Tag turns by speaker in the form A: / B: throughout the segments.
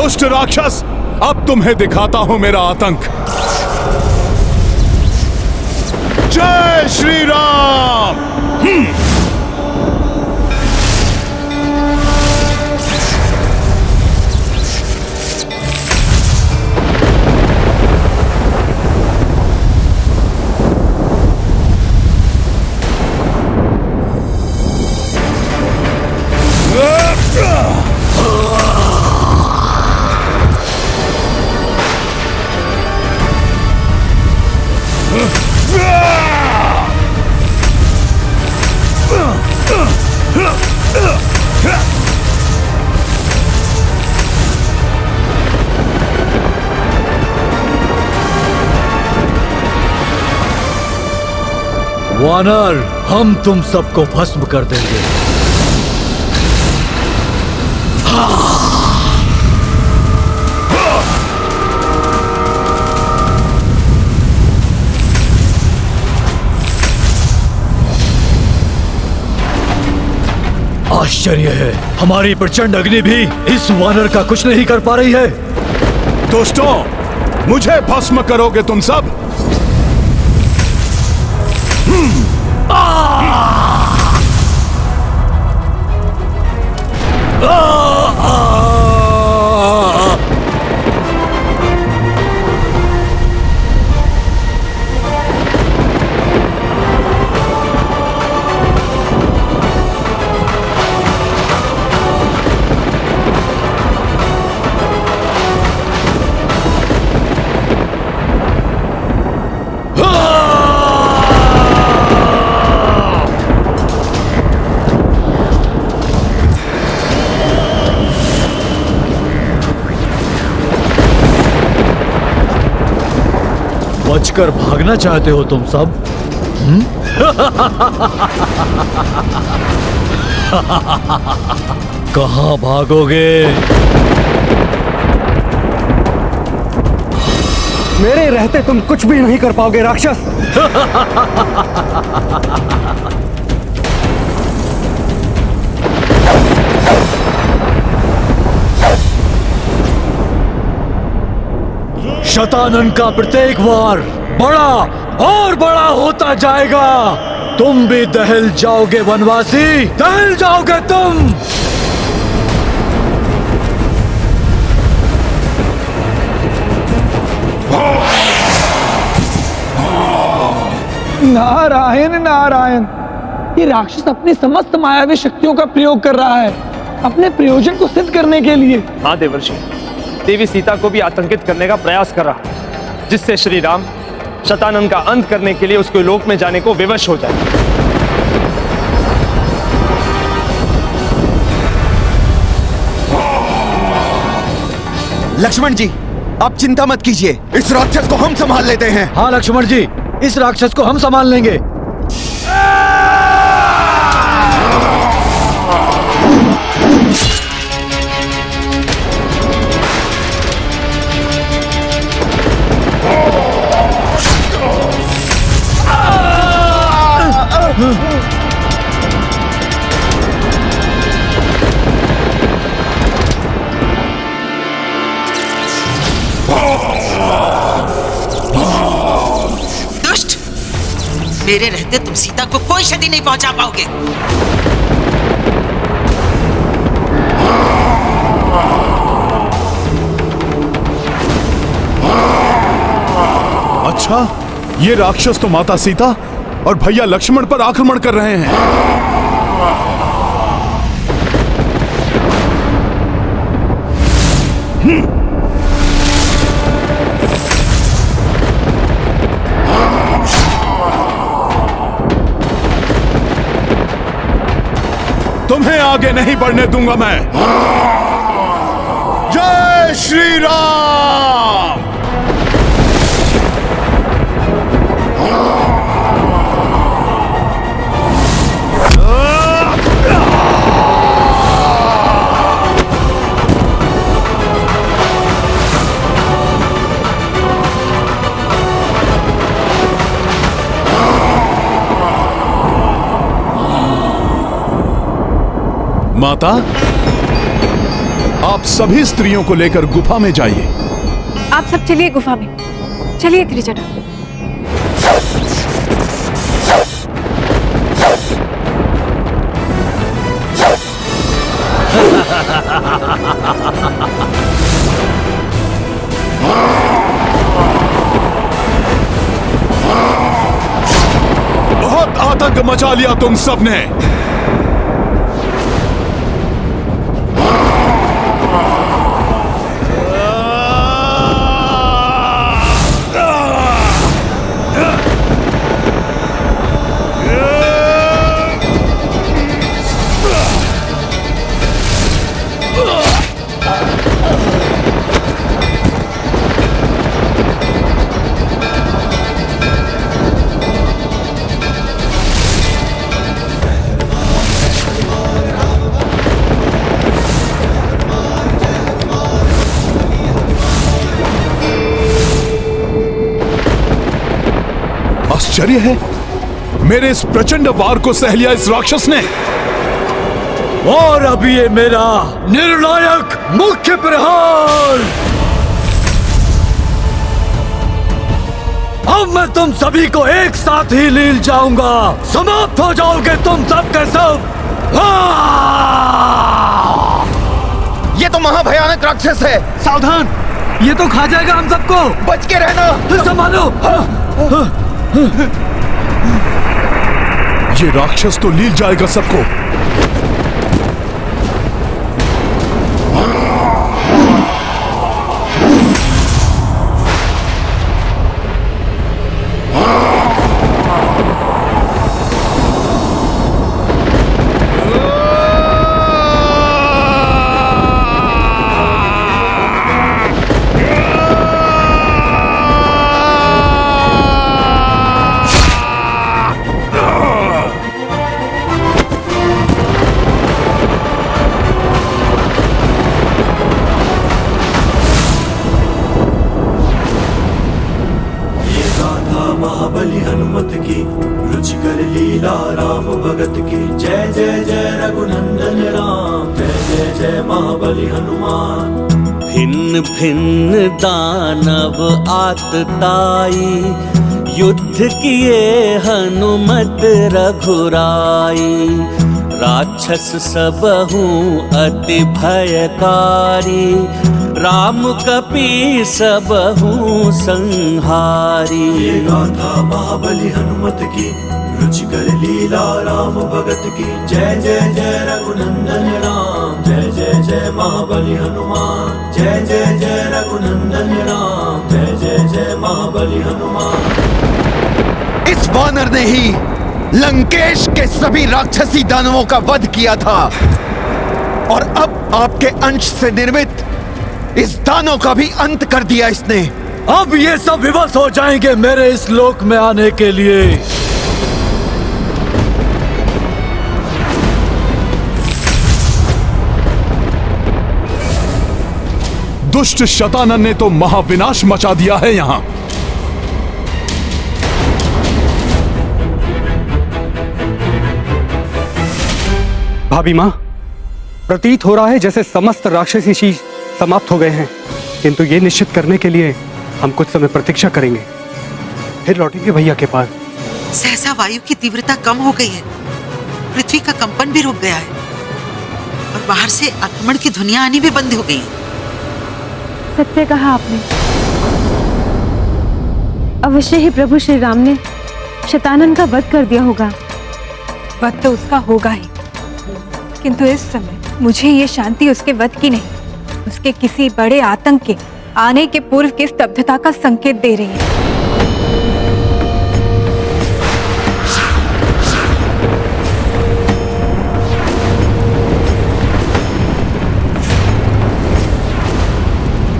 A: दुष्ट राक्षस, अब तुम्हें दिखाता हूं मेरा आतंक। जय श्री राम।
B: वानर, हम तुम सबको भस्म कर देंगे। आश्चर्य है, हमारी प्रचंड अग्नि भी इस वानर का कुछ नहीं कर पा रही है।
A: दोस्तों, मुझे भस्म करोगे तुम सब?
B: बचकर भागना चाहते हो तुम सब? कहां भागोगे?
C: मेरे रहते तुम कुछ भी नहीं कर पाओगे राक्षस।
B: शतानन का प्रत्येक वार बड़ा और बड़ा होता जाएगा। तुम भी दहल जाओगे वनवासी, दहल जाओगे तुम।
C: नारायण नारायण, ये राक्षस अपनी समस्त मायावी शक्तियों का प्रयोग कर रहा है अपने प्रयोजन को सिद्ध करने के लिए।
D: हाँ देवर्षि, देवी सीता को भी आतंकित करने का प्रयास कर रहा है, जिससे श्री राम शतानन का अंत करने के लिए उसके लोक में जाने को विवश हो जाए।
E: लक्ष्मण जी, आप चिंता मत कीजिए, इस राक्षस को हम संभाल लेते हैं।
B: हाँ लक्ष्मण जी, इस राक्षस को हम संभाल लेंगे।
F: दुष्ट, मेरे रहते तुम सीता को कोई क्षति नहीं पहुंचा पाओगे।
A: अच्छा, ये राक्षस तो माता सीता और भैया लक्ष्मण पर आक्रमण कर रहे हैं। तुम्हें आगे नहीं बढ़ने दूंगा मैं। जय श्री राम। माता, आप सभी स्त्रियों को लेकर गुफा में जाइए।
G: आप सब चलिए गुफा में, चलिए त्रिजटा।
A: बहुत आतंक मचा लिया तुम सबने। आश्चर्य है, मेरे इस प्रचंड वार को सह लिया इस राक्षस ने।
B: और अब ये मेरा निर्णायक मुख्य प्रहार। अब मैं तुम सभी को एक साथ ही लील जाऊंगा। समाप्त हो जाओगे तुम सब के सब।
E: ये तो महाभयानक राक्षस है, सावधान।
C: ये तो खा जाएगा हम सबको,
E: बच के रहना।
C: संभालो।
A: ये राक्षस तो लील जाएगा सबको।
H: महाबली हनुमत की रुचिकर लीला राम भगत की। जय जय जय रघुनंदन राम, जय जय जय महाबली हनुमान।
I: भिन्न भिन्न दानव आतताई, युद्ध किए हनुमत रघुराई। राक्षस सबहु अति भयकारी, राम कपि सबहु संहारी।
H: ये गाथा महाबली हनुमत की रुचिकर लीला राम भगत की। जय जय जय रघुनंदन राम, जय जय जय महाबली हनुमान। जय जय जय रघुनंदन राम, जय जय जय महाबली हनुमान।
E: इस वानर ने ही लंकेश के सभी राक्षसी दानवों का वध किया था, और अब आपके अंश से निर्मित इस दानव का भी अंत कर दिया इसने।
B: अब ये सब विवश हो जाएंगे मेरे इस लोक में आने के लिए।
A: दुष्ट शतानन ने तो महाविनाश मचा दिया है यहां।
J: भाभी मां, प्रतीत हो रहा है जैसे समस्त राक्षसी शीश समाप्त हो गए हैं, किंतु ये निश्चित करने के लिए हम कुछ समय प्रतीक्षा करेंगे, फिर लौटेंगे भैया के पास।
F: सहसा वायु की तीव्रता कम हो गई है, पृथ्वी का कंपन भी रुक गया है और बाहर से आक्रमण की ध्वनियां आनी भी बंद हो गई है।
G: सत्य कहा आपने। अवश्य ही प्रभु श्री राम ने शतानन का वध कर दिया होगा।
K: वध तो उसका होगा ही, किंतु इस समय मुझे ये शांति उसके वध की नहीं, उसके किसी बड़े आतंक के आने के पूर्व की स्तब्धता का संकेत दे रही है।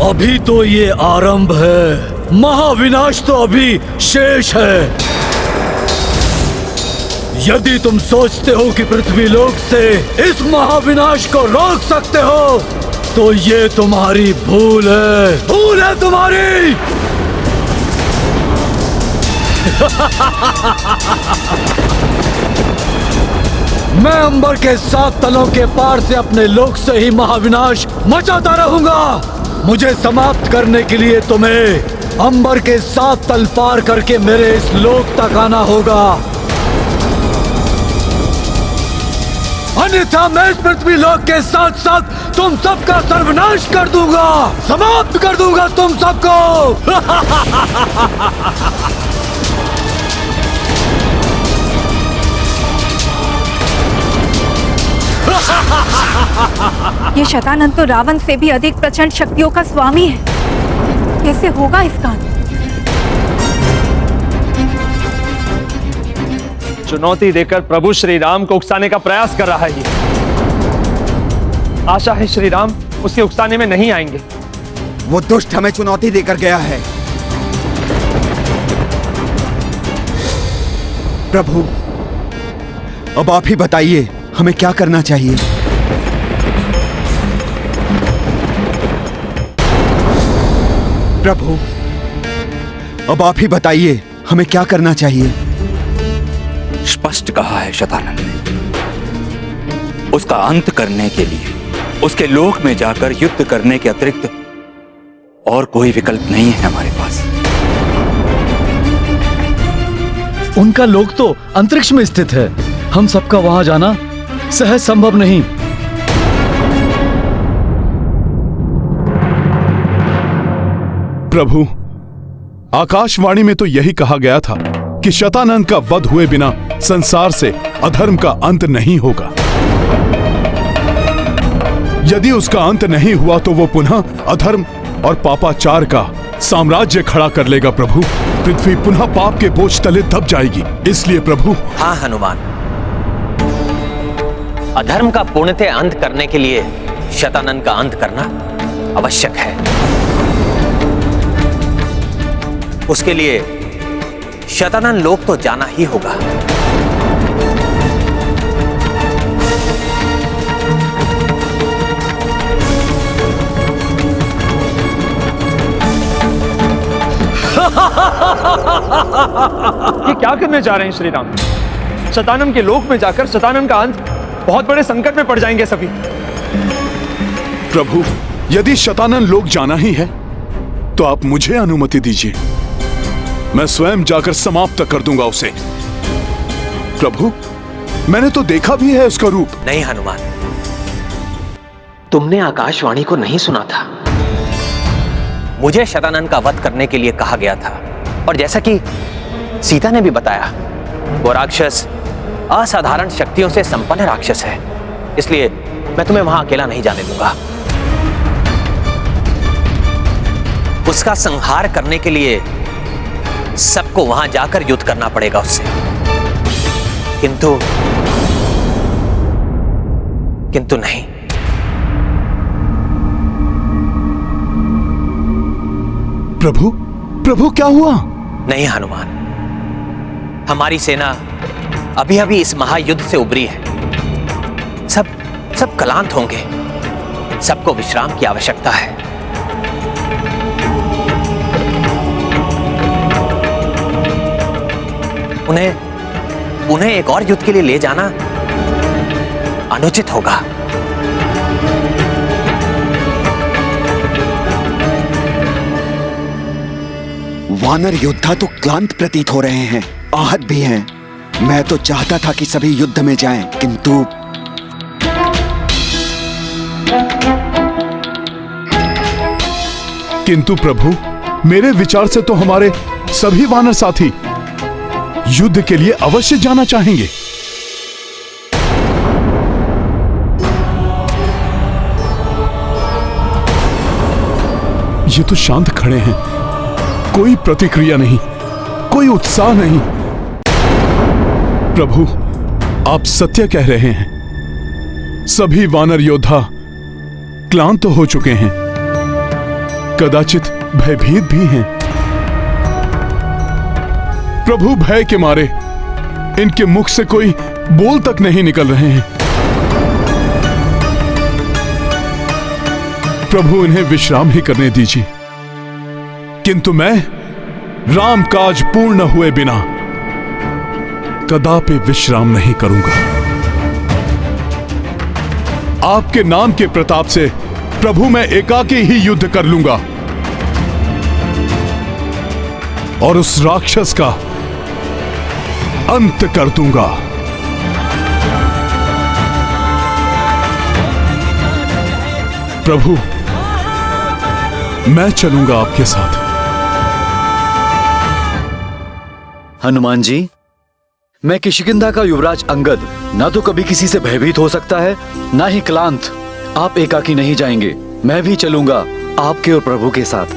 B: अभी तो ये आरंभ है, महाविनाश तो अभी शेष है। यदि तुम सोचते हो कि पृथ्वी लोक से इस महाविनाश को रोक सकते हो, तो ये तुम्हारी भूल है तुम्हारी। मैं अंबर के 7 तलों के पार से अपने लोक से ही महाविनाश मचाता रहूंगा। मुझे समाप्त करने के लिए तुम्हें अंबर के 7 तल पार करके मेरे इस लोक तक आना होगा, अन्यथा मैं इस पृथ्वी लोक के साथ साथ तुम सबका सर्वनाश कर दूंगा, समाप्त कर दूंगा तुम सबको।
K: ये शतानंद तो रावण से भी अधिक प्रचंड शक्तियों का स्वामी है, कैसे होगा इसका अंत?
D: चुनौती देकर प्रभु श्री राम को उकसाने का प्रयास कर रहा है ये। आशा है श्री राम उसे उकसाने में नहीं आएंगे।
E: वो दुष्ट हमें चुनौती देकर गया है। प्रभु, अब आप ही बताइए हमें क्या करना चाहिए। प्रभु, अब आप ही बताइए हमें क्या करना चाहिए।
L: स्पष्ट कहा है शतानंद ने, उसका अंत करने के लिए उसके लोक में जाकर युद्ध करने के अतिरिक्त और कोई विकल्प नहीं है हमारे पास।
B: उनका लोक तो अंतरिक्ष में स्थित है, हम सबका वहां जाना सहज संभव नहीं।
A: प्रभु, आकाशवाणी में तो यही कहा गया था कि शतानंद का वध हुए बिना संसार से अधर्म का अंत नहीं होगा। यदि उसका अंत नहीं हुआ तो वो पुनः अधर्म और पापाचार का साम्राज्य खड़ा कर लेगा। प्रभु, पृथ्वी पुनः पाप के बोझ तले दब जाएगी। इसलिए प्रभु।
M: हाँ हनुमान, अधर्म का पूर्णतः अंत करने के लिए शतानंद का अंत करना आवश्यक है। उसके लिए शतानंद लोक तो जाना ही होगा।
D: ये क्या करने जा रहे हैं श्री राम? शतानंद के लोक में जाकर शतानंद का अंत, बहुत बड़े संकट में पड़ जाएंगे सभी।
A: प्रभु, यदि शतानंद लोक जाना ही है तो आप मुझे अनुमति दीजिए, मैं स्वयं जाकर समाप्त कर दूंगा उसे। प्रभु, मैंने तो देखा भी है उसका रूप।
M: नहीं हनुमान, तुमने आकाशवाणी को नहीं सुना था। मुझे शतानंद का वध करने के लिए कहा गया था, और जैसा कि सीता ने भी बताया, वो राक्षस असाधारण शक्तियों से संपन्न राक्षस है। इसलिए मैं तुम्हें वहां अकेला नहीं जाने दूंगा। उसका संहार करने के लिए सबको वहां जाकर युद्ध करना पड़ेगा उससे। किंतु नहीं,
A: प्रभु, प्रभु क्या हुआ?
M: नहीं हनुमान, हमारी सेना अभी अभी इस महायुद्ध से उबरी है। सब क्लांत होंगे, सबको विश्राम की आवश्यकता है। उन्हें एक और युद्ध के लिए ले जाना अनुचित होगा।
E: वानर योद्धा तो क्लांत प्रतीत हो रहे हैं, आहत भी हैं। मैं तो चाहता था कि सभी युद्ध में जाएं,
A: किंतु प्रभु, मेरे विचार से तो हमारे सभी वानर साथी युद्ध के लिए अवश्य जाना चाहेंगे। ये तो शांत खड़े हैं, कोई प्रतिक्रिया नहीं, कोई उत्साह नहीं। प्रभु, आप सत्य कह रहे हैं। सभी वानर योद्धा क्लांत हो चुके हैं, कदाचित भयभीत भी हैं। प्रभु, भय के मारे इनके मुख से कोई बोल तक नहीं निकल रहे हैं। प्रभु, इन्हें विश्राम ही करने दीजिए। किंतु मैं राम काज पूर्ण हुए बिना कदापि विश्राम नहीं करूंगा। आपके नाम के प्रताप से प्रभु मैं एकाकी ही युद्ध कर लूंगा और उस राक्षस का अंत कर दूंगा। प्रभु मैं चलूंगा आपके साथ।
B: हनुमान जी, मैं किष्किंधा का युवराज अंगद ना तो कभी किसी से भयभीत हो सकता है, ना ही क्लांत। आप एकाकी नहीं जाएंगे, मैं भी चलूंगा आपके और प्रभु के साथ।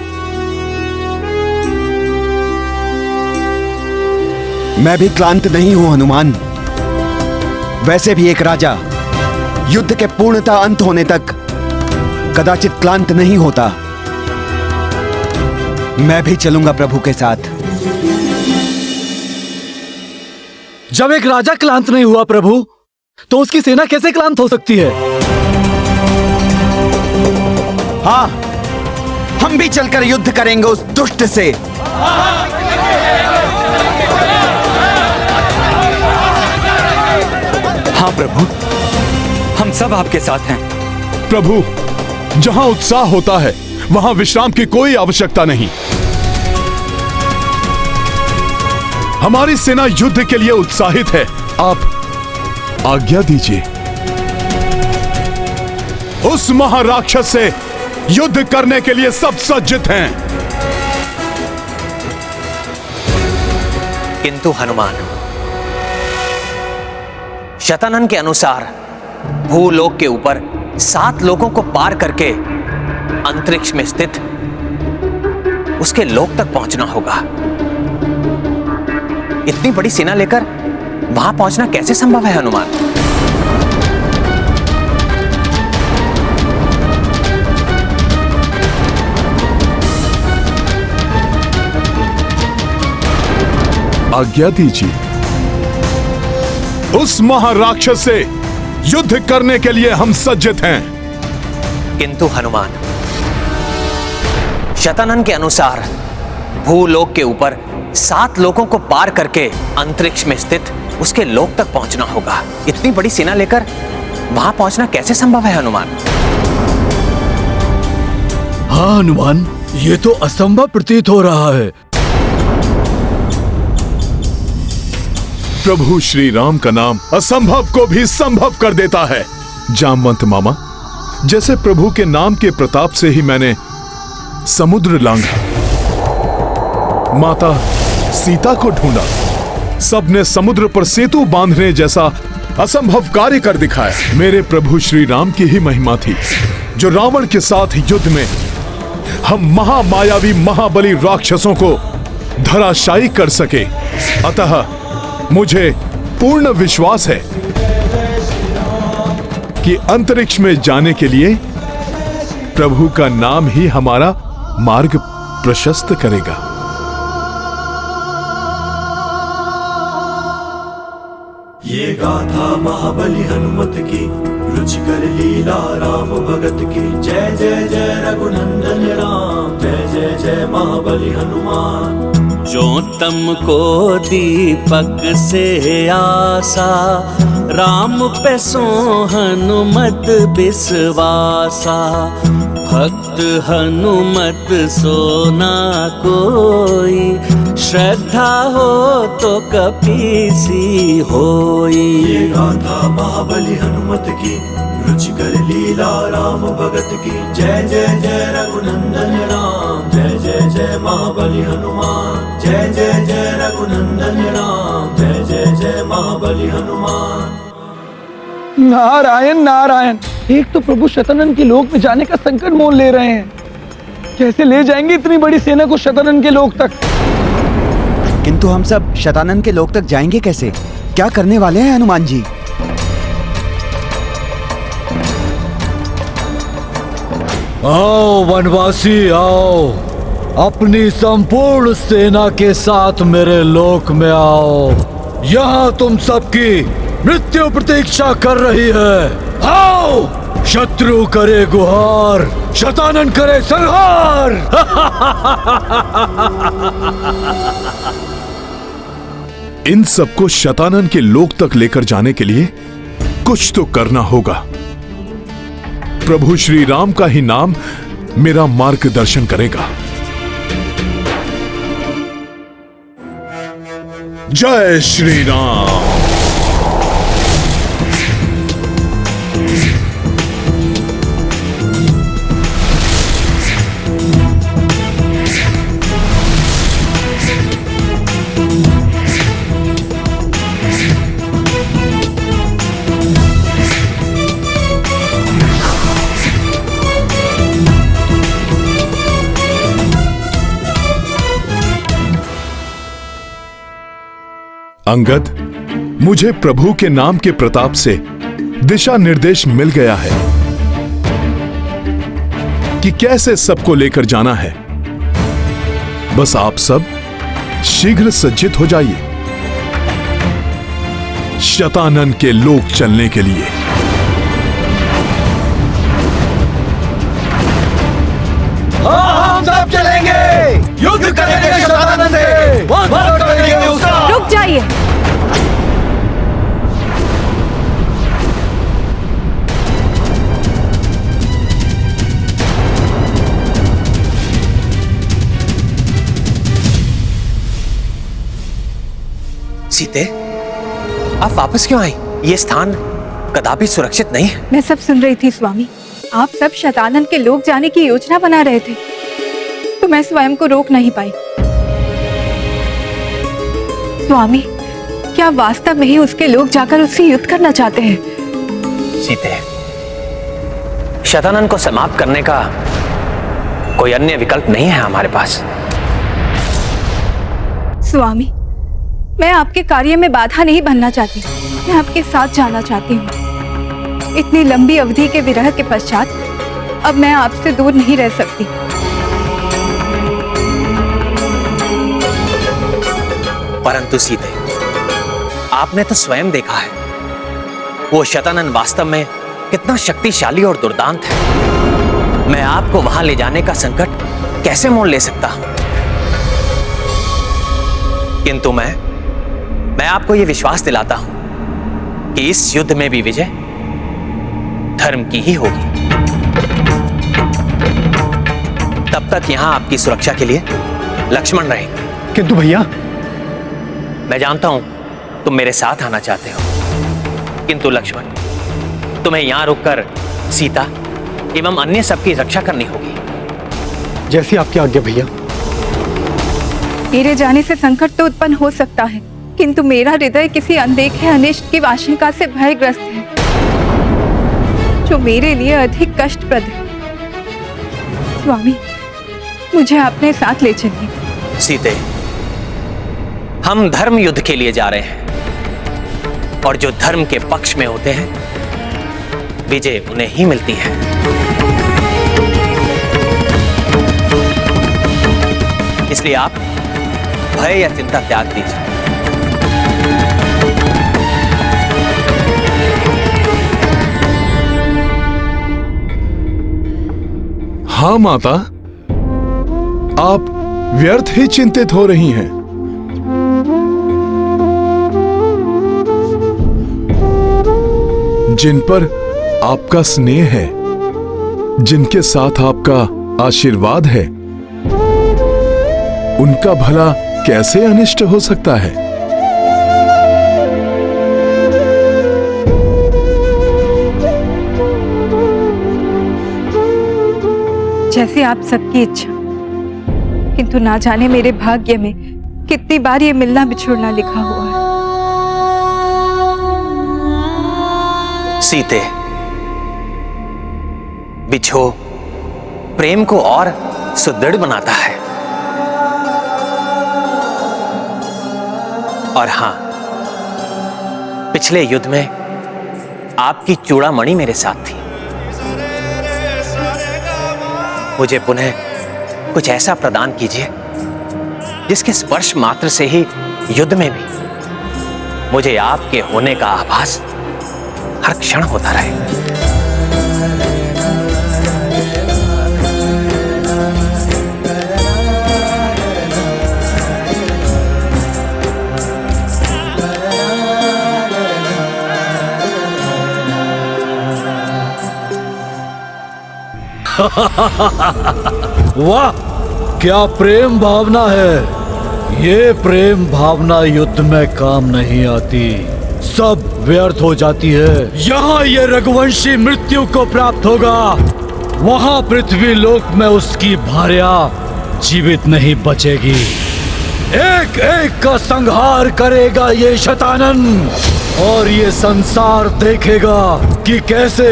E: मैं भी क्लांत नहीं हूं हनुमान। वैसे भी एक राजा युद्ध के पूर्णतः अंत होने तक कदाचित क्लांत नहीं होता। मैं भी चलूंगा प्रभु के साथ।
B: जब एक राजा क्लांत नहीं हुआ प्रभु, तो उसकी सेना कैसे क्लांत हो सकती है?
E: हाँ, हम भी चलकर युद्ध करेंगे उस दुष्ट से।
L: हाँ प्रभु, हम सब आपके साथ हैं।
A: प्रभु, जहां उत्साह होता है वहां विश्राम की कोई आवश्यकता नहीं। हमारी सेना युद्ध के लिए उत्साहित है। आप आज्ञा दीजिए। उस महाराक्षस से युद्ध करने के लिए सब सज्जित हैं।
M: किंतु हनुमान, शतानन के अनुसार भूलोक के ऊपर 7 लोकों को पार करके अंतरिक्ष में स्थित उसके लोक तक पहुंचना होगा। इतनी बड़ी सेना लेकर वहां पहुंचना कैसे संभव है हनुमान?
A: आज्ञा दीजिए। उस महाराक्षस से युद्ध करने के लिए हम सज्जित हैं।
M: किंतु हनुमान, शतानन के अनुसार भूलोक के ऊपर 7 लोकों को पार करके अंतरिक्ष में स्थित उसके लोक तक पहुंचना होगा। इतनी बड़ी सेना लेकर वहां पहुंचना कैसे संभव है हनुमान?
B: हाँ हनुमान, ये तो असंभव प्रतीत हो रहा है।
A: प्रभु श्री राम का नाम असंभव को भी संभव कर देता है। जामवंत मामा, जैसे प्रभु के नाम के प्रताप से ही मैंने समुद्र लांघा, माता सीता को ढूंढा, सबने समुद्र पर सेतु बांधने जैसा असंभव कार्य कर दिखाया। मेरे प्रभु श्री राम की ही महिमा थी जो रावण के साथ युद्ध में हम महामायावी महाबली राक्षसों को धराशायी कर सके। अतः मुझे पूर्ण विश्वास है कि अंतरिक्ष में जाने के लिए प्रभु का नाम ही हमारा मार्ग प्रशस्त करेगा।
H: ये गाथा महाबली हनुमत की, रुचिकर लीला राम भगत की। जय जय जय रघुनंदन राम, जय जय जय महाबली हनुमान।
I: जो तम को दीपक से आसा, राम पे सो हनुमत विश्वासा। भक्त हनुमत सोना कोई, श्रद्धा हो तो कपीसी होई।
H: ये गाथा महाबली हनुमत की, रुचिकर लीला राम भगत की। जय जय जय रघुनंदन राम, जय जय जय महाबली हनुमान। जय जय जय रघुनंदन राम, जय जय जय महाबली हनुमान।
C: नारायण नारायण, एक तो प्रभु शतानन के लोक में जाने का संकट मोल ले रहे हैं। कैसे ले जाएंगे इतनी बड़ी सेना को शतानन के लोक तक?
E: किंतु हम सब शतानन के लोक तक जाएंगे कैसे? क्या करने वाले हैं हनुमान जी?
B: आओ वनवासी आओ, अपनी संपूर्ण सेना के साथ मेरे लोक में आओ। यहाँ तुम सबकी मृत्यु प्रतीक्षा कर रही है। आओ, शत्रु करे गुहार, शतानन करे संहार।
A: इन सबको शतानन के लोक तक लेकर जाने के लिए कुछ तो करना होगा। प्रभु श्री राम का ही नाम मेरा मार्गदर्शन करेगा। जय श्री राम। अंगद, मुझे प्रभु के नाम के प्रताप से दिशा निर्देश मिल गया है कि कैसे सबको लेकर जाना है। बस आप सब शीघ्र सज्जित हो जाइए शतानन के लोक चलने के लिए।
B: हम सब चलेंगे, युद्ध करेंगे शतानन से, वध करेंगे उसका।
K: रुक जाइए।
M: सीते, आप वापस क्यों आई? ये स्थान कदापि सुरक्षित नहीं है।
K: मैं सब सुन रही थी स्वामी। आप सब शतानन के लोग जाने की योजना बना रहे थे, तो मैं स्वयं को रोक नहीं पाई। स्वामी, क्या वास्तव में ही उसके लोग जाकर उससे युद्ध करना चाहते हैं?
M: सीते, शतानन को समाप्त करने का कोई अन्य विकल्प नहीं है हमारे पास।
K: स्वामी, मैं आपके कार्य में बाधा नहीं बनना चाहती, मैं आपके साथ जाना चाहती हूँ। इतनी लंबी अवधि के विरह के पश्चात अब मैं आपसे दूर नहीं रह सकती।
M: परंतु सीते, आपने तो स्वयं देखा है वो शतानन वास्तव में कितना शक्तिशाली और दुर्दांत है। मैं आपको वहां ले जाने का संकट कैसे मोल ले सकता हूं? किंतु मैं आपको यह विश्वास दिलाता हूं कि इस युद्ध में भी विजय धर्म की ही होगी। तब तक यहां आपकी सुरक्षा के लिए लक्ष्मण रहेंगे।
J: किंतु भैया,
M: मैं जानता हूं तुम मेरे साथ आना चाहते हो, किंतु लक्ष्मण, तुम्हें यहां रुककर सीता एवं अन्य सबकी रक्षा करनी होगी।
J: जैसी आपकी आज्ञा भैया।
K: मेरे जाने से संकट तो उत्पन्न हो सकता है, किंतु मेरा हृदय किसी अनदेखे अनिष्ट की आशंका से भयग्रस्त है, जो मेरे लिए अधिक कष्टप्रद है। स्वामी, मुझे अपने साथ ले चलिए।
M: सीते, हम धर्म युद्ध के लिए जा रहे हैं, और जो धर्म के पक्ष में होते हैं विजय उन्हें ही मिलती है। इसलिए आप भय या चिंता त्याग दीजिए।
A: हाँ माता, आप व्यर्थ ही चिंतित हो रही हैं। जिन पर आपका स्नेह है, जिनके साथ आपका आशीर्वाद है, उनका भला कैसे अनिष्ट हो सकता है?
K: जैसे आप सबकी इच्छा, किंतु ना जाने मेरे भाग्य में कितनी बार ये मिलना बिछुड़ना लिखा हुआ है।
M: सीते, बिछो प्रेम को और सुदृढ़ बनाता है। और हां, पिछले युद्ध में आपकी चूड़ामणि मेरे साथ थी। मुझे पुनः कुछ ऐसा प्रदान कीजिए जिसके स्पर्श मात्र से ही युद्ध में भी मुझे आपके होने का आभास हर क्षण होता रहे।
B: वाह, क्या प्रेम भावना है। ये प्रेम भावना युद्ध में काम नहीं आती, सब व्यर्थ हो जाती है। यहाँ ये रघुवंशी मृत्यु को प्राप्त होगा, वहाँ पृथ्वी लोक में उसकी भार्या जीवित नहीं बचेगी। एक एक का संहार करेगा ये शतानन, और ये संसार देखेगा कि कैसे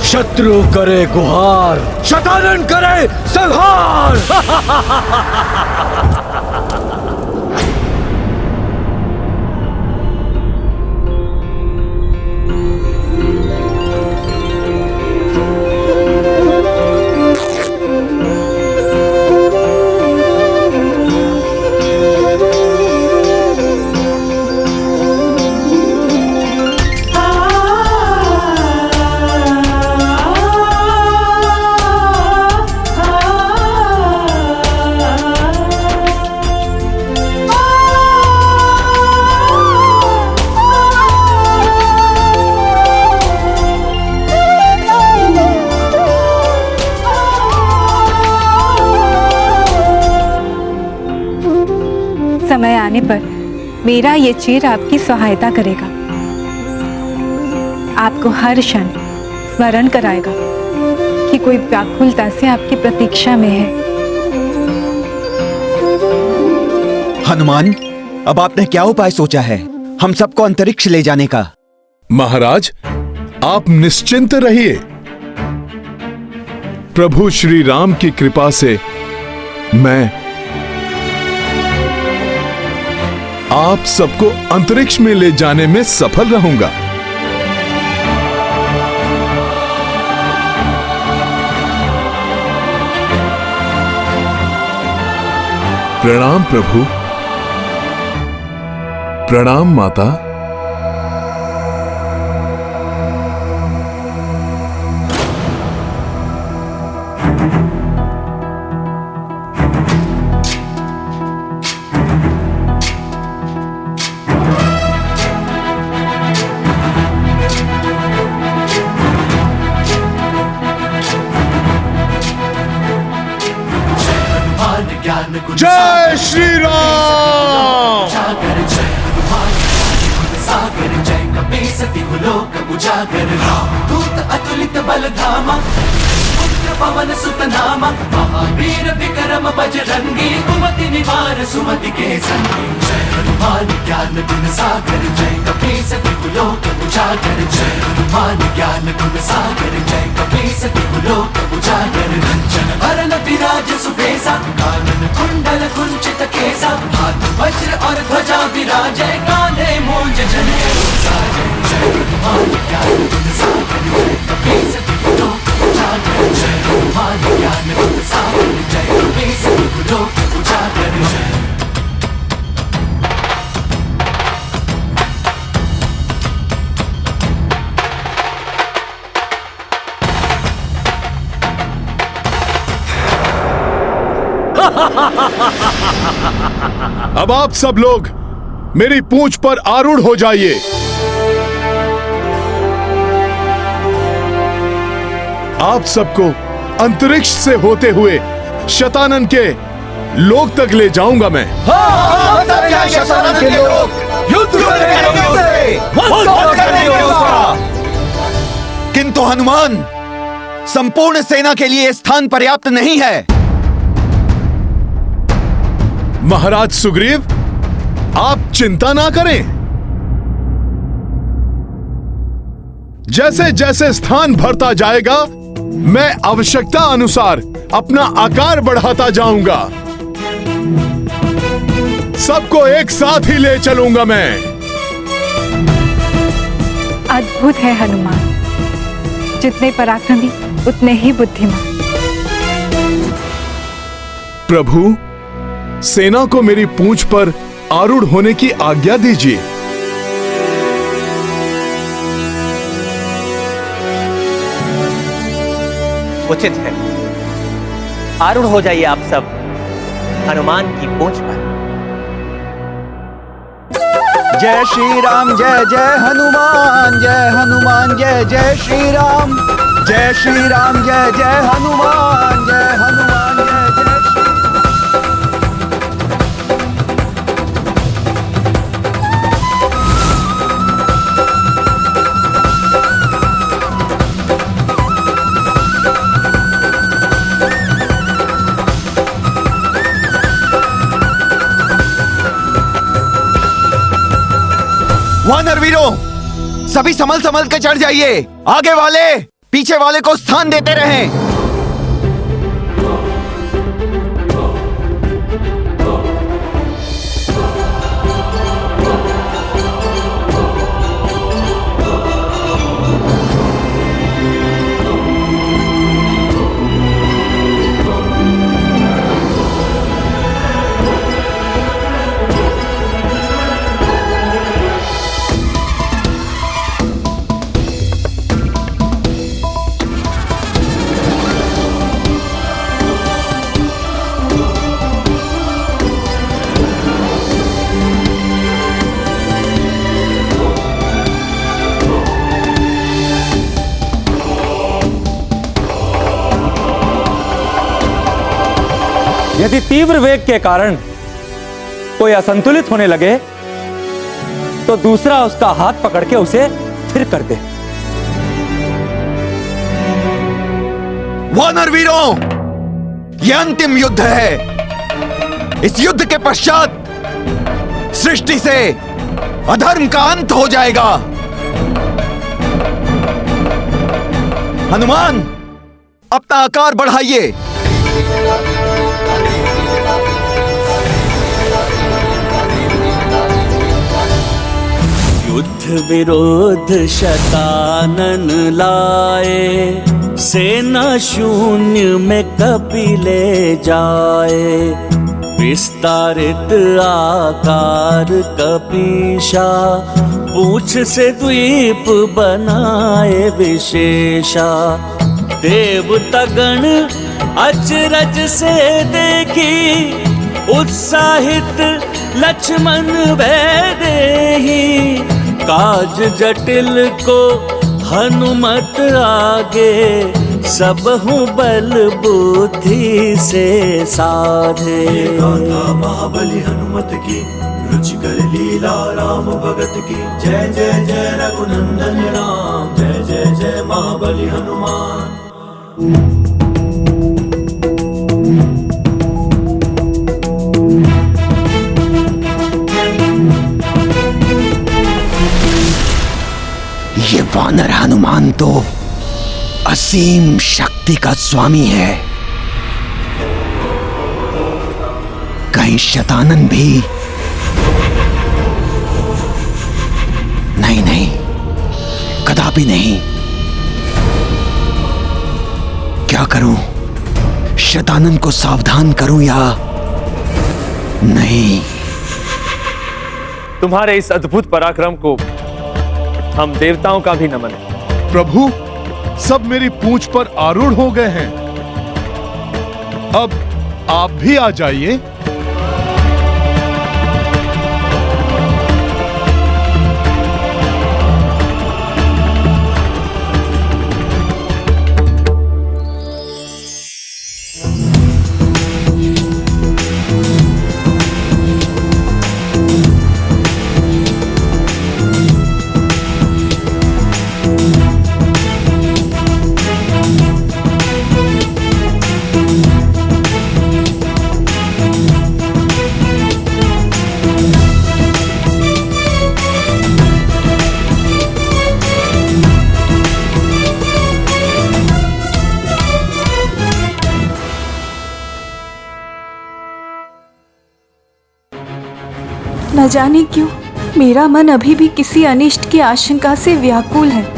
B: शत्रु करे गुहार, शतानन करे संहार।
K: समय आने पर मेरा ये चीर आपकी सहायता करेगा, आपको हर क्षण स्मरण कराएगा कि कोई व्याकुलता से आपकी प्रतीक्षा में है।
E: हनुमान, अब आपने क्या उपाय सोचा है हम सबको अंतरिक्ष ले जाने का?
A: महाराज, आप निश्चिंत रहिए। प्रभु श्री राम की कृपा से मैं आप सबको अंतरिक्ष में ले जाने में सफल रहूंगा। प्रणाम प्रभु। प्रणाम माता। जय श्री राम।
H: सागर जय कपे सती लोक उजागर, दूत अतुलित बल धामा, पुत्र पवन सुत नामा, महावीर विक्रम बजरंगी, कुमति निवार सुमति के संगी। जय हनुमान ज्ञान गुण सागर, जय कपे सती लोक उजागर, जय हनुमान ज्ञान गुण सागर, जय कपे सती लोक उजागर। रंजन वरन विराज सुबेसा, कानन कुंडल कुंचित केसा, हाथ वज्र और ध्वजा विराजै, कांधे मूंज जनेऊ साजै। जय हनुमान ज्ञान गुण सागर, जय कपे सती लोक उजागर, जय हनुमान ज्ञान गुण सागर, जय कपे सती लोक उजागर।
A: अब आप सब लोग मेरी पूंछ पर आरूढ़ हो जाइए। आप सबको अंतरिक्ष से होते हुए शतानन के लोक तक ले जाऊंगा मैं।
E: शतानन के लोक युद्ध करेंगे उससे, वध करेंगे उसका। किंतु हनुमान, संपूर्ण सेना के लिए स्थान पर्याप्त नहीं है।
A: महाराज सुग्रीव, आप चिंता ना करें। जैसे जैसे स्थान भरता जाएगा, मैं आवश्यकता अनुसार अपना आकार बढ़ाता जाऊंगा। सबको एक साथ ही ले चलूंगा मैं।
K: अद्भुत है हनुमान, जितने पराक्रमी उतने ही बुद्धिमान।
A: प्रभु, सेना को मेरी पूंछ पर आरूढ़ होने की आज्ञा दीजिए।
M: उचित है, आरूढ़ हो जाइए आप सब हनुमान की पूंछ पर।
E: जय श्री राम जय जय हनुमान जय जय श्री राम जय श्री राम जय हनुमान जय जय वानर वीरों, सभी संभल संभल के चढ़ जाइए। आगे वाले पीछे वाले को स्थान देते रहें।
L: यदि तीव्र वेग के कारण कोई असंतुलित होने लगे तो दूसरा उसका हाथ पकड़ के उसे स्थिर कर दे।
E: वानर वीरों, यह अंतिम युद्ध है। इस युद्ध के पश्चात सृष्टि से अधर्म का अंत हो जाएगा। हनुमान, अपना आकार बढ़ाइए।
I: युद्ध विरोध शतानन लाए, सेना शून्य में कपि ले जाए। विस्तारित आकार कपीशा, पूछ से द्वीप बनाए विशेषा। देवतागण अचरज से देखी, उत्साहित लक्ष्मण वैदेही। काज जटिल को हनुमत आगे, सब हूँ बल बुद्धि से साधे।
H: गाथा महाबली हनुमत की, रुचिकर लीला राम भगत की। जय जय जय रघुनंदन राम, जय जय जय महाबली हनुमान।
E: ये वानर हनुमान तो असीम शक्ति का स्वामी है। कहीं शतानन भी? नहीं नहीं, कदापि नहीं। क्या करूं? शतानन को सावधान करूं या नहीं?
D: तुम्हारे इस अद्भुत पराक्रम को हम देवताओं का भी नमन है।
A: प्रभु, सब मेरी पूंछ पर आरूढ़ हो गए हैं। अब आप भी आ जाइए।
K: न जाने क्यों मेरा मन अभी भी किसी अनिष्ट की आशंका से व्याकुल है।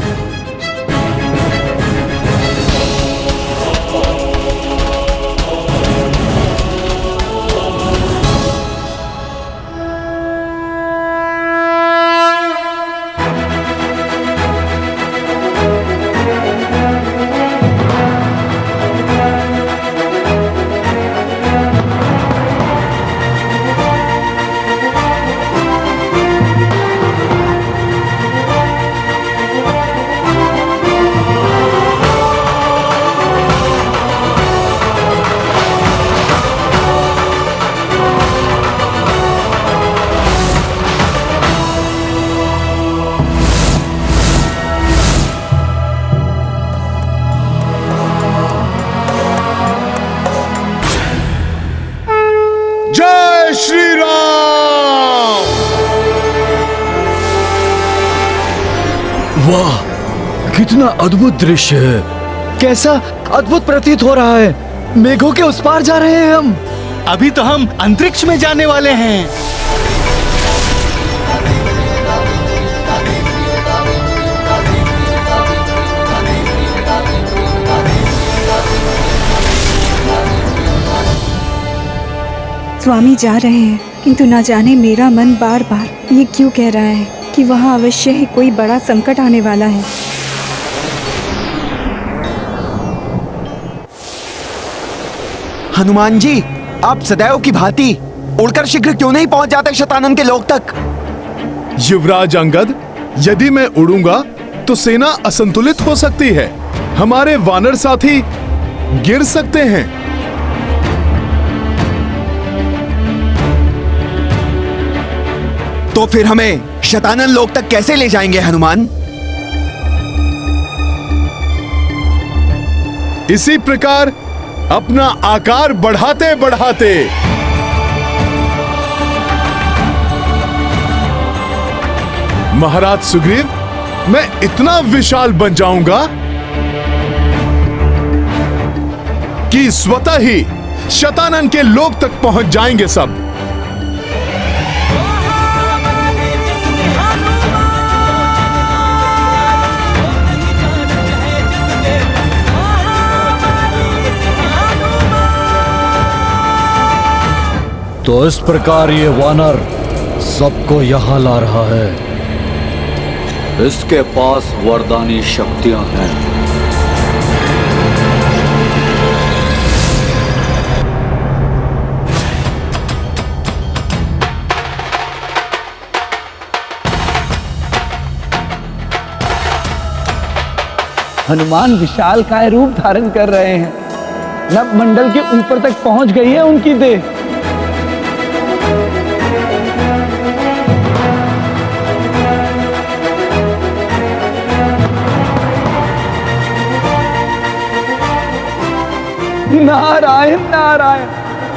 B: वाह, कितना अद्भुत दृश्य है। कैसा अद्भुत प्रतीत हो रहा है। मेघों के उस पार जा रहे हैं हम।
N: अभी तो हम अंतरिक्ष में जाने वाले हैं।
K: स्वामी जा रहे हैं, किंतु न जाने मेरा मन बार बार ये क्यों कह रहा है कि वहाँ अवश्य ही कोई बड़ा संकट आने वाला है।
E: हनुमान जी, आप सदैव की भांति उड़कर शीघ्र क्यों नहीं पहुंच जाते शतानन के लोक तक?
A: युवराज अंगद, यदि मैं उड़ूंगा तो सेना असंतुलित हो सकती है। हमारे वानर साथी गिर सकते हैं।
E: तो फिर हमें शतानन लोक तक कैसे ले जाएंगे हनुमान?
A: इसी प्रकार अपना आकार बढ़ाते बढ़ाते। महाराज सुग्रीव, मैं इतना विशाल बन जाऊंगा कि स्वतः ही शतानन के लोक तक पहुंच जाएंगे सब।
B: तो इस प्रकार ये वानर सबको यहाँ ला रहा है। इसके पास वरदानी शक्तियां हैं।
C: हनुमान विशाल काय रूप धारण कर रहे हैं। नभ मंडल के ऊपर तक पहुंच गई है उनकी देह। नारायण नारायण,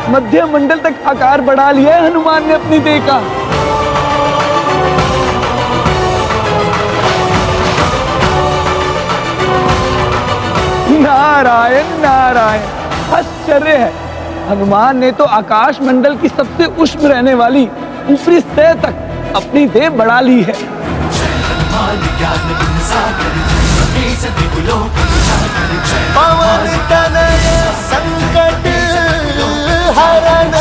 C: मध्य मंडल तक आकार बढ़ा लिया है हनुमान ने अपनी देह का। नारायण नारायण, आश्चर्य है। हनुमान ने तो आकाश मंडल की सबसे उष्ण रहने वाली ऊपरी सतह तक अपनी देह बढ़ा ली है।
N: पवन तनय संकट हरण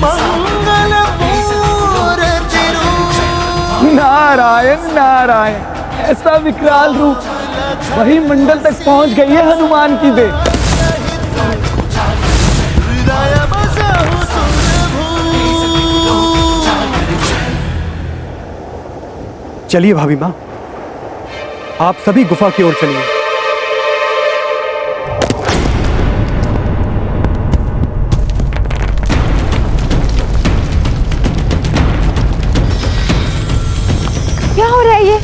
N: मंगल मूर्ति रूप।
C: नारायण नारायण, ऐसा विकराल रूप। वही मंडल तक पहुंच गई है हनुमान की देह।
J: चलिए भाभी माँ, आप सभी गुफा की ओर चलिए।
G: क्या हो रहा है ये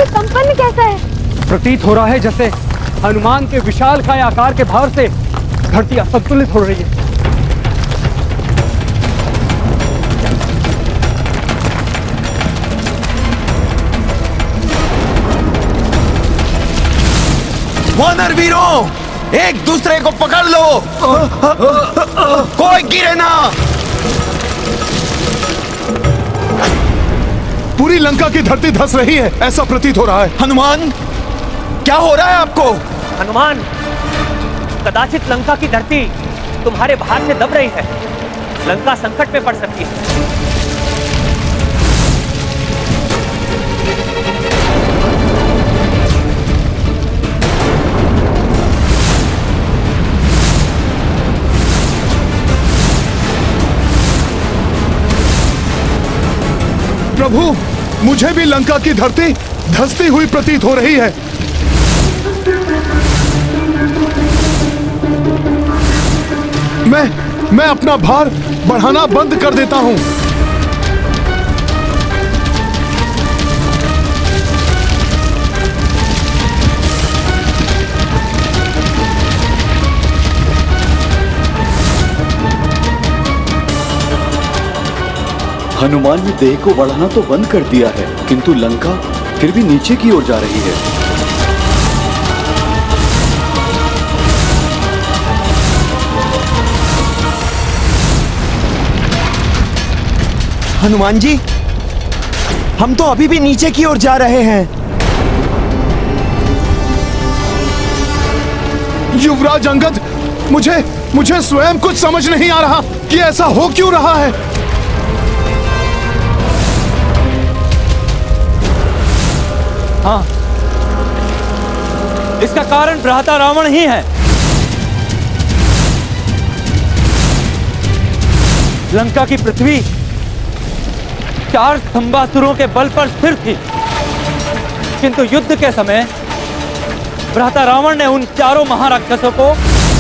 G: कंपन कैसा है?
J: प्रतीत हो रहा है जैसे हनुमान के विशालकाय आकार के भार से धरती असंतुलित हो रही है।
E: वानर वीरों, एक दूसरे को पकड़ लो, कोई गिरे ना।
A: पूरी लंका की धरती धंस रही है, ऐसा प्रतीत हो रहा है।
E: हनुमान, क्या हो रहा है आपको?
M: हनुमान, कदाचित लंका की धरती तुम्हारे भार से दब रही है। लंका संकट में पड़ सकती है।
A: प्रभु, मुझे भी लंका की धरती धंसती हुई प्रतीत हो रही है। मैं अपना भार बढ़ाना बंद कर देता हूं।
O: हनुमान ने देह को बढ़ाना तो बंद कर दिया है, किंतु लंका फिर भी नीचे की ओर जा रही है।
E: हनुमान जी, हम तो अभी भी नीचे की ओर जा रहे हैं।
A: युवराज अंगद, मुझे स्वयं कुछ समझ नहीं आ रहा कि ऐसा हो क्यों रहा है।
D: हाँ, इसका कारण भ्राता रावण ही है। लंका की पृथ्वी 4 स्तंभासुरों के बल पर स्थिर थी, किंतु युद्ध के समय भ्राता रावण ने उन चारों महाराक्षसों को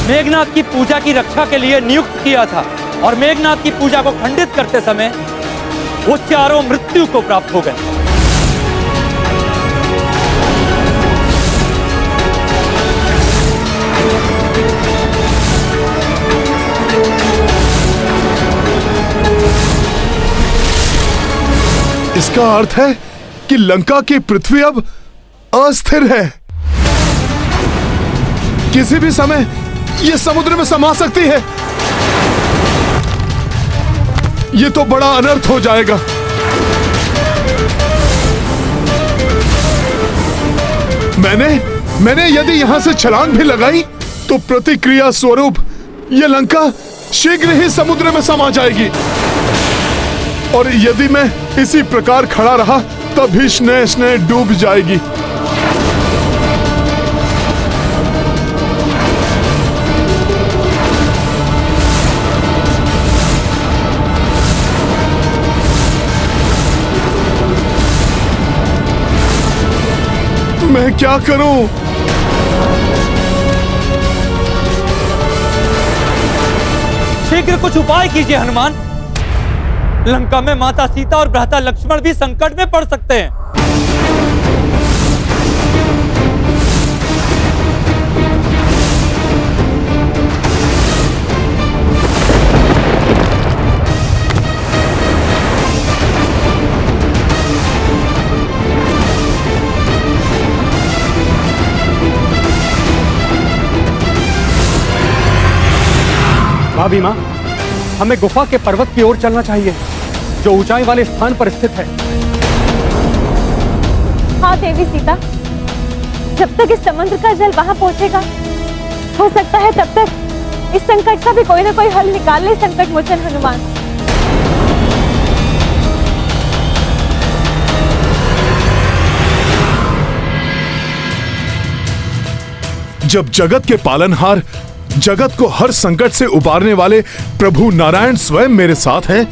D: मेघनाथ की पूजा की रक्षा के लिए नियुक्त किया था, और मेघनाथ की पूजा को खंडित करते समय वो चारों मृत्यु को प्राप्त हो गए।
A: इसका अर्थ है कि लंका की पृथ्वी अब अस्थिर है। किसी भी समय यह समुद्र में समा सकती है। यह तो बड़ा अनर्थ हो जाएगा। मैंने यदि यहां से छलांग भी लगाई तो प्रतिक्रिया स्वरूप यह लंका शीघ्र ही समुद्र में समा जाएगी, और यदि मैं इसी प्रकार खड़ा रहा तब भी स्नेह डूब जाएगी। मैं क्या करूं?
D: शीघ्र कुछ उपाय कीजिए हनुमान। लंका में माता सीता और भ्राता लक्ष्मण भी संकट में पड़ सकते हैं।
J: भाभी माँ, हमें गुफा के पर्वत की ओर चलना चाहिए, जो ऊंचाई वाले स्थान पर स्थित है।
G: हाँ देवी सीता, जब तक इस समुद्र का जल वहां पहुंचेगा, हो सकता है तब तक इस संकट का भी कोई ना कोई हल निकाल ले संकट मोचन हनुमान।
A: जब जगत के पालनहार, जगत को हर संकट से उबारने वाले प्रभु नारायण स्वयं मेरे साथ हैं,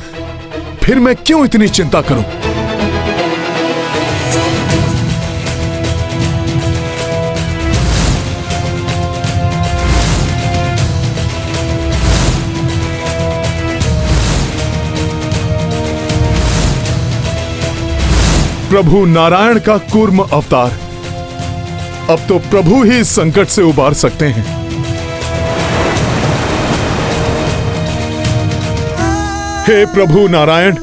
A: फिर मैं क्यों इतनी चिंता करूं? प्रभु नारायण का कूर्म अवतार, अब तो प्रभु ही इस संकट से उबार सकते हैं। हे प्रभु नारायण,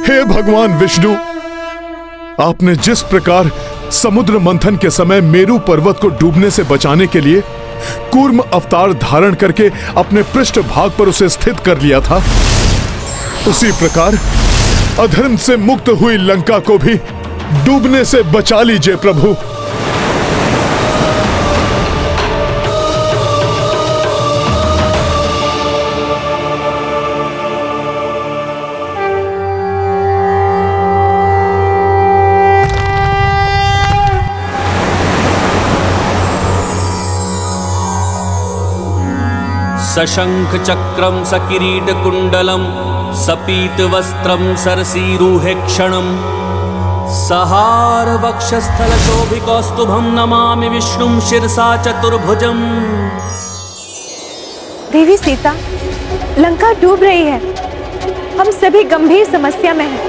A: हे भगवान विष्णु, आपने जिस प्रकार समुद्र मंथन के समय मेरु पर्वत को डूबने से बचाने के लिए कूर्म अवतार धारण करके अपने पृष्ठ भाग पर उसे स्थित कर लिया था, उसी प्रकार अधर्म से मुक्त हुई लंका को भी डूबने से बचा लीजिए प्रभु।
I: सशंख चक्रम सकिरीट कुंडलम सपीत वस्त्रम सरसीरुहे क्षणम सहार वक्षस्थल शोभिकौस्तुभम नमामि विष्णुम शिरसा चतुर्भुजम।
G: देवी सीता, लंका डूब रही है, हम सभी गंभीर समस्या में हैं,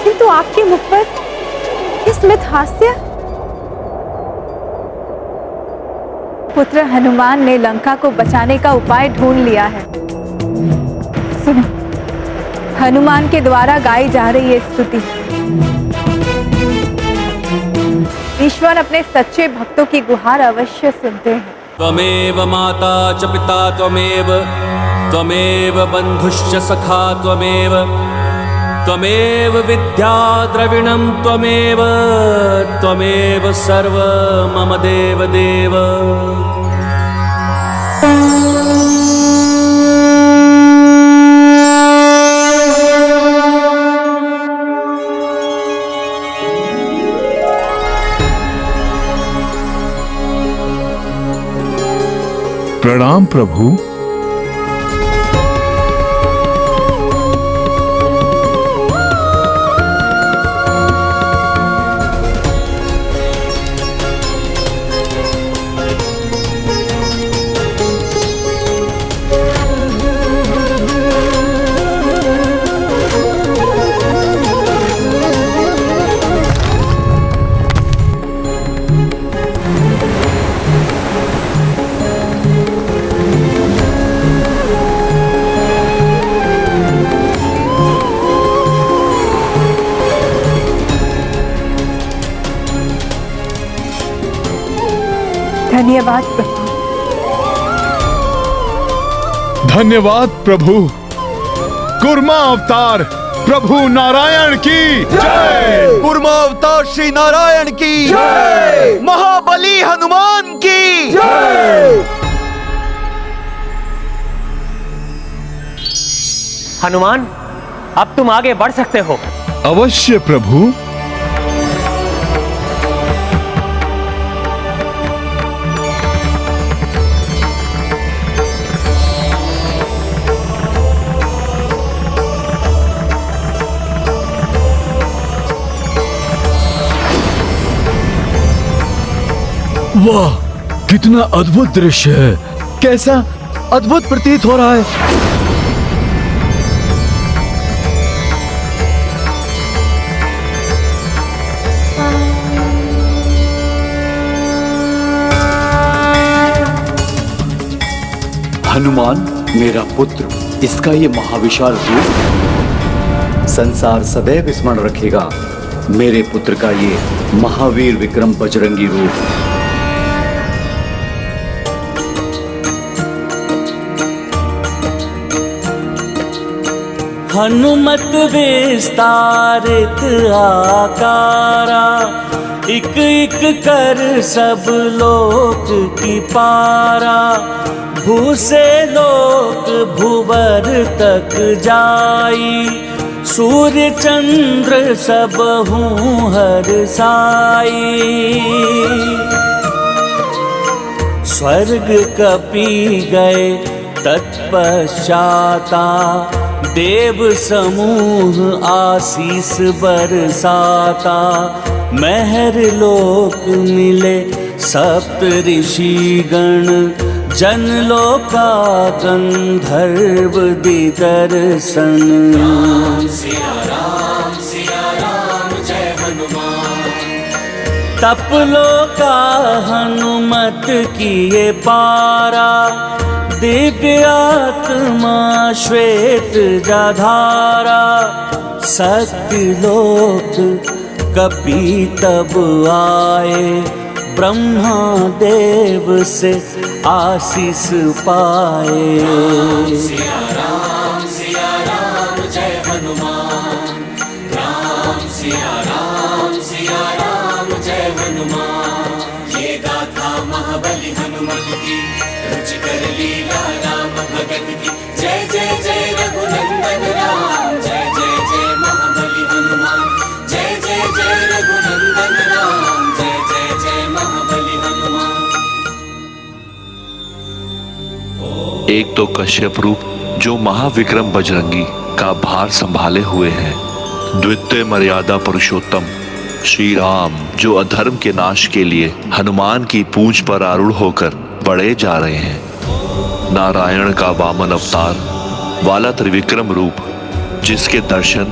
G: किंतु आपके मुख पर ये स्मित हास्य।
K: पुत्र हनुमान ने लंका को बचाने का उपाय ढूंढ लिया है। सुनो, हनुमान के द्वारा गाई जा रही है स्तुति। ईश्वर अपने सच्चे भक्तों की गुहार अवश्य सुनते हैं।
I: त्वमेव माता च पिता त्वमेव बन्धुश्च सखा त्वमेव विद्या द्रविणं त्वमेव सर्व मम देव देव।
A: प्रणाम प्रभु।
K: धन्यवाद प्रभु।
A: धन्यवाद प्रभु। कुर्मा अवतार प्रभु नारायण की जय।
E: कुर्मा अवतार श्री नारायण की जय। महाबली हनुमान की जय।
M: हनुमान, अब तुम आगे बढ़ सकते हो।
A: अवश्य प्रभु।
B: वाह, कितना अद्भुत दृश्य है। कैसा अद्भुत प्रतीत हो रहा है।
O: हनुमान मेरा पुत्र, इसका ये महाविशाल रूप संसार सदैव स्मरण रखेगा। मेरे पुत्र का ये महावीर विक्रम बजरंगी रूप।
I: हनुमत विस्तारित आकारा, इक इक कर सब लोक की पारा। भूसे लोक भुवर तक जाई, सूर्य चंद्र सब हूँ हर साई। स्वर्ग कपि गए तत्पश्चाता, देव समूह आशीष बरसाता। महर लोक मिले सप्त ऋषि गण, जन लोका गंधर्व दिदर्शन।
H: सिया राम जय हनुमान।
I: तप लोका हनुमत किए पारा, दिव्य आत्मा श्वेत जाधारा। सत्य लोक कपि तब आए, ब्रह्मा देव से आशीष पाए।
H: सिया राम जय हनुमान। राम सिया राम जय हनुमान। ये गाथा महाबली हनुमत की, रुचि कर लीला राम भगत की। जय जय जय रघुनंदन राम, जय जय जय महाबली हनुमान। जय जय जय रघुनंदन राम, जय जय जय महाबली हनुमान।
P: एक तो कश्यप रूप जो महाविक्रम बजरंगी का भार संभाले हुए हैं, द्वितीय मर्यादा पुरुषोत्तम श्री राम जो अधर्म के नाश के लिए हनुमान की पूंछ पर आरूढ़ होकर बढ़े जा रहे हैं, नारायण का वामन अवतार वाला त्रिविक्रम रूप जिसके दर्शन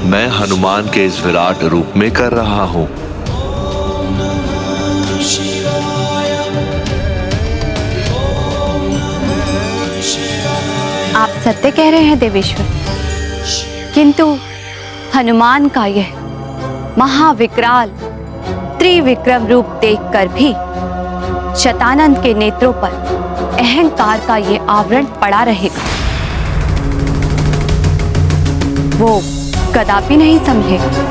P: मैं हनुमान के इस विराट रूप में कर रहा हूं।
K: आप सत्य कह रहे हैं देवेश्वर।
Q: किंतु हनुमान का यह महाविकराल त्रिविक्रम रूप देखकर भी शतानंद के नेत्रों पर अहंकार का ये आवरण पड़ा रहेगा। वो कदापि नहीं समझेगा।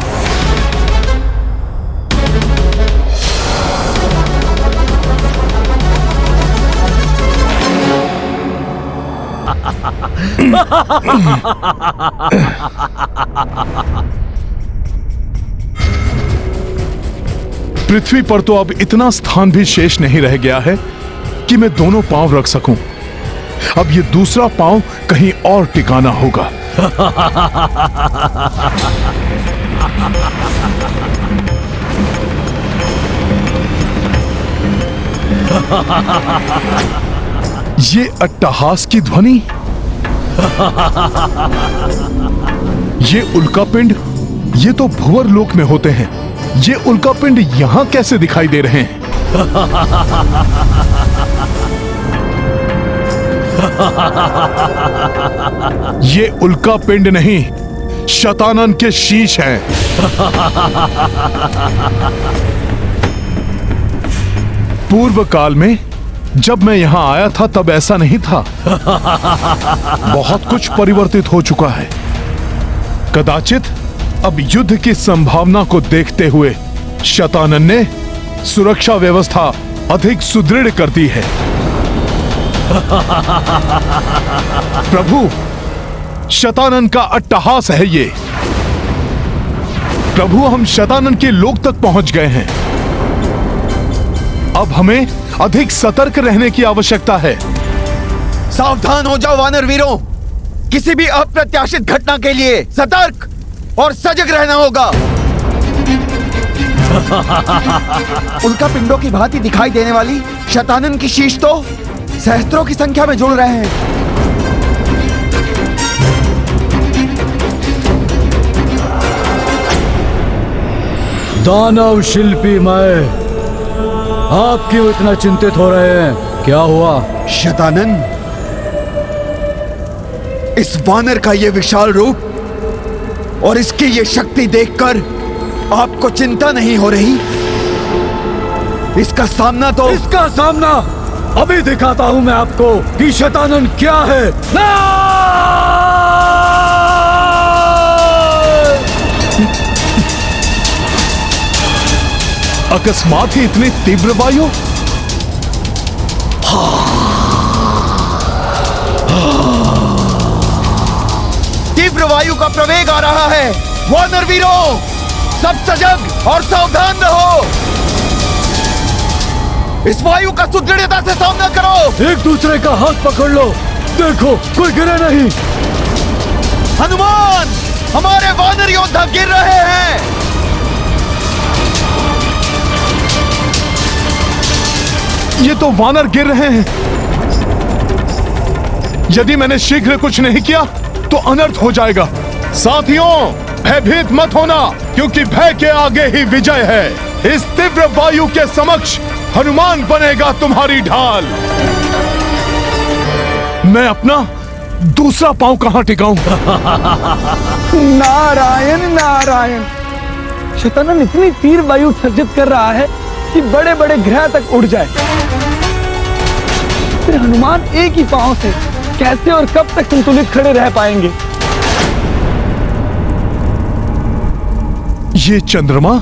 A: पृथ्वी पर तो अब इतना स्थान भी शेष नहीं रह गया है कि मैं दोनों पांव रख सकूं। अब ये दूसरा पांव कहीं और टिकाना होगा। ये अट्टहास की ध्वनि, ये उल्कापिंड, ये तो भुवर लोक में होते हैं। ये उल्कापिंड यहां कैसे दिखाई दे रहे हैं? ये उल्कापिंड नहीं, शतानन के शीश हैं। पूर्व काल में जब मैं यहां आया था तब ऐसा नहीं था। बहुत कुछ परिवर्तित हो चुका है। कदाचित अब युद्ध की संभावना को देखते हुए शतानन ने सुरक्षा व्यवस्था अधिक सुदृढ़ कर दी है। प्रभु, शतानन का अट्टहास है ये। प्रभु, हम शतानन के लोक तक पहुंच गए हैं। अब हमें अधिक सतर्क रहने की आवश्यकता है।
E: सावधान हो जाओ वानर वीरों। किसी भी अप्रत्याशित घटना के लिए सतर्क और सजग रहना होगा। उल्का पिंडों की भांति दिखाई देने वाली शतानन की शीश तो सहस्त्रों की संख्या में जुड़ रहे हैं।
B: दानव शिल्पी मैं, आप क्यों इतना चिंतित हो रहे हैं? क्या हुआ?
E: शतानन, इस वानर का ये विशाल रूप और इसकी ये शक्ति देखकर आपको चिंता नहीं हो रही? इसका सामना
B: अभी दिखाता हूं मैं आपको कि शतानन क्या है।
A: अकस्मात ही इतनी तीव्र वायु?
E: तीव्र वायु का प्रवेग आ रहा है। वानर वीरों, सब सजग और सावधान रहो। इस वायु का सुदृढ़ता से सामना करो।
B: एक दूसरे का हाथ पकड़ लो। देखो, कोई गिरे नहीं।
E: हनुमान, हमारे वानर योद्धा गिर रहे हैं।
A: ये तो वानर गिर रहे हैं। यदि मैंने शीघ्र कुछ नहीं किया तो अनर्थ हो जाएगा। साथियों, भयभीत मत होना, क्योंकि भय के आगे ही विजय है। इस तीव्र वायु के समक्ष हनुमान बनेगा तुम्हारी ढाल। मैं अपना दूसरा पांव कहां टिकाऊं?
C: नारायण नारायण, शतानन इतनी तीव्र वायु उत्सर्जित कर रहा है कि बड़े बड़े ग्रह तक उड़ जाए। फिर हनुमान एक ही पांव से कैसे और कब तक संतुलित खड़े रह पाएंगे?
A: ये चंद्रमा,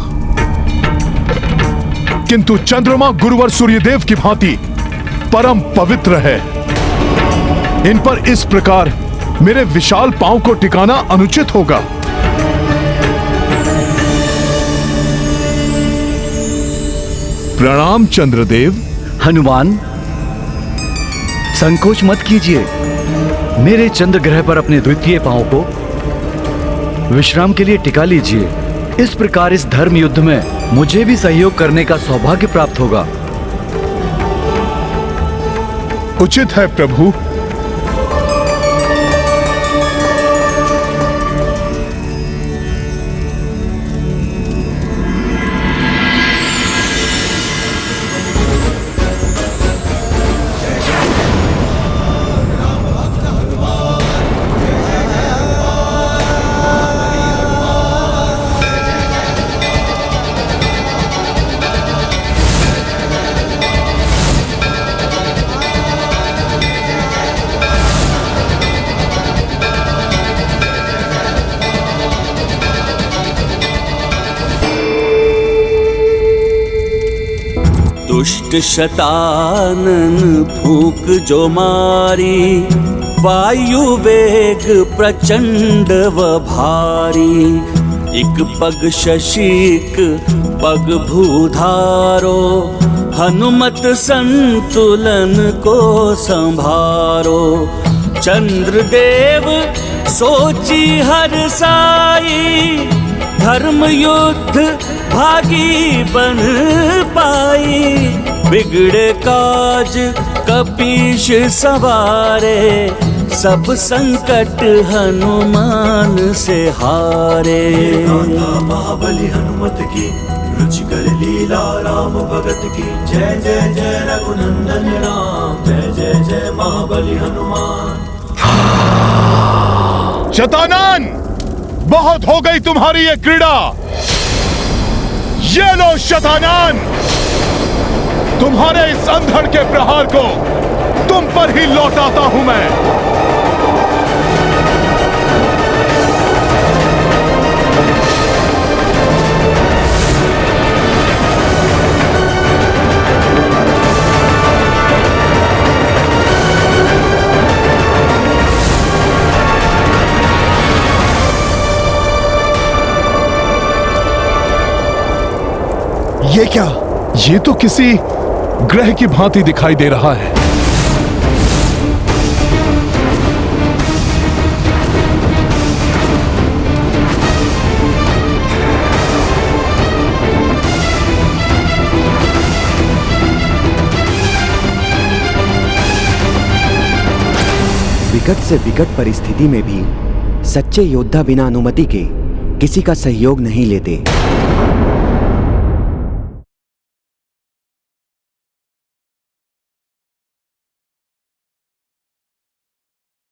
A: किंतु चंद्रमा गुरुवर सूर्यदेव की भांति परम पवित्र है। इन पर इस प्रकार मेरे विशाल पांव को टिकाना अनुचित होगा। प्रणाम चंद्रदेव।
O: हनुमान, संकोच मत कीजिए। मेरे चंद्र ग्रह पर अपने द्वितीय पांव को विश्राम के लिए टिका लीजिए। इस प्रकार इस धर्म युद्ध में मुझे भी सहयोग करने का सौभाग्य प्राप्त होगा।
A: उचित है प्रभु।
I: दुष्ट शतानन फूक जो मारी, वायु वेग प्रचंड व भारी। एक पग शशीक पग भूधारो, हनुमत संतुलन को संभारो। चंद्रदेव सोची हर साई, धर्म युद्ध भागी बन पाई। बिगड़े काज कपीश सवारे, सब संकट हनुमान से हारे।
H: महाबली हनुमत की रुचिकर लीला राम भगत की। जय जय जय रघुनंदन राम, जय जय जय महाबली हनुमान।
A: शतानन, बहुत हो गई तुम्हारी ये क्रीड़ा। ये लो शतानन, तुम्हारे इस अंधड़ के प्रहार को तुम पर ही लौटाता हूं मैं। ये क्या? ये तो किसी ग्रह की भांति दिखाई दे रहा है।
R: विकट से विकट परिस्थिति में भी सच्चे योद्धा बिना अनुमति के किसी का सहयोग नहीं लेते।